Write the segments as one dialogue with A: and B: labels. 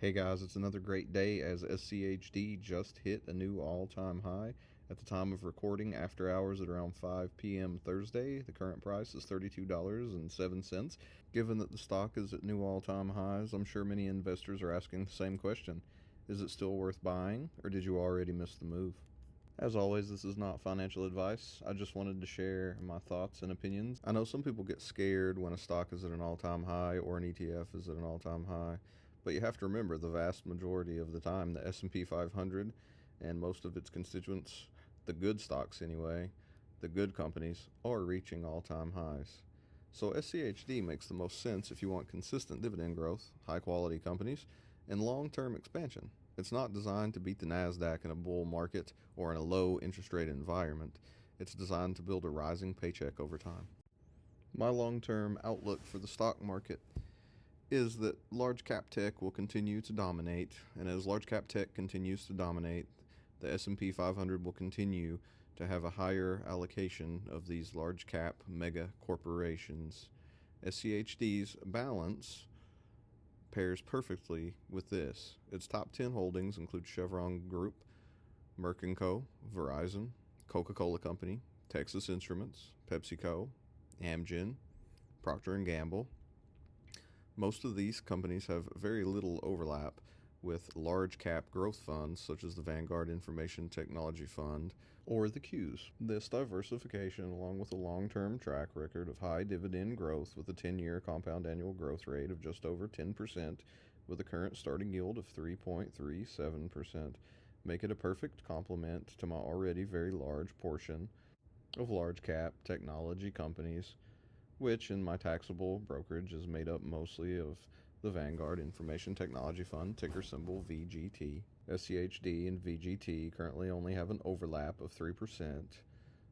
A: Hey guys, it's another great day as SCHD just hit a new all-time high. At the time of recording, after hours at around 5 p.m. Thursday, the current price is $32.07. Given that the stock is at new all-time highs, I'm sure many investors are asking the same question. Is it still worth buying, or did you already miss the move? As always, this is not financial advice. I just wanted to share my thoughts and opinions. I know some people get scared when a stock is at an all-time high or an ETF is at an all-time high, but you have to remember the vast majority of the time the S&P 500 and most of its constituents, the good stocks anyway, the good companies, are reaching all-time highs. So SCHD makes the most sense if you want consistent dividend growth, high-quality companies, and long-term expansion. It's not designed to beat the NASDAQ in a bull market or in a low interest rate environment. It's designed to build a rising paycheck over time. My long-term outlook for the stock market is that large cap tech will continue to dominate, and as large cap tech continues to dominate, the S&P 500 will continue to have a higher allocation of these large cap mega corporations. SCHD's balance pairs perfectly with this. Its top 10 holdings include Chevron Group, Merck & Co., Verizon, Coca-Cola Company, Texas Instruments, PepsiCo, Amgen, Procter & Gamble. Most of these companies have very little overlap with large cap growth funds such as the Vanguard Information Technology Fund or the Qs. This diversification, along with a long-term track record of high dividend growth with a 10-year compound annual growth rate of just over 10% with a current starting yield of 3.37%, make it a perfect complement to my already very large portion of large cap technology companies, which in my taxable brokerage is made up mostly of the Vanguard Information Technology Fund, ticker symbol VGT. SCHD and VGT currently only have an overlap of 3%,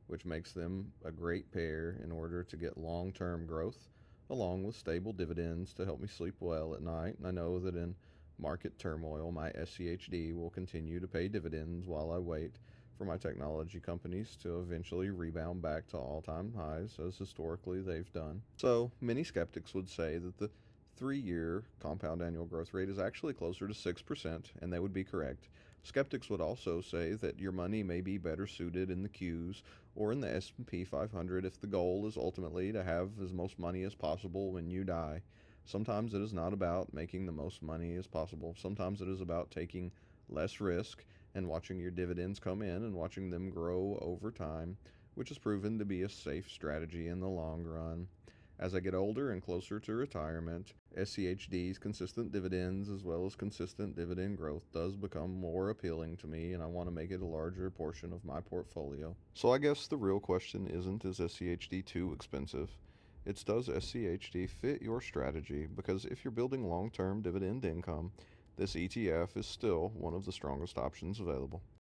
A: which makes them a great pair in order to get long-term growth, along with stable dividends to help me sleep well at night. And I know that in market turmoil, my SCHD will continue to pay dividends while I wait for my technology companies to eventually rebound back to all-time highs, as historically they've done. So many skeptics would say that the 3-year compound annual growth rate is actually closer to 6%, and they would be correct. Skeptics would also say that your money may be better suited in the Qs or in the S&P 500 if the goal is ultimately to have as most money as possible when you die. Sometimes it is not about making the most money as possible. Sometimes it is about taking less risk and watching your dividends come in and watching them grow over time, which has proven to be a safe strategy in the long run. As I get older and closer to retirement, SCHD's consistent dividends as well as consistent dividend growth does become more appealing to me, and I want to make it a larger portion of my portfolio. So I guess the real question isn't, is SCHD too expensive? It's, does SCHD fit your strategy? Because if you're building long-term dividend income, this ETF is still one of the strongest options available.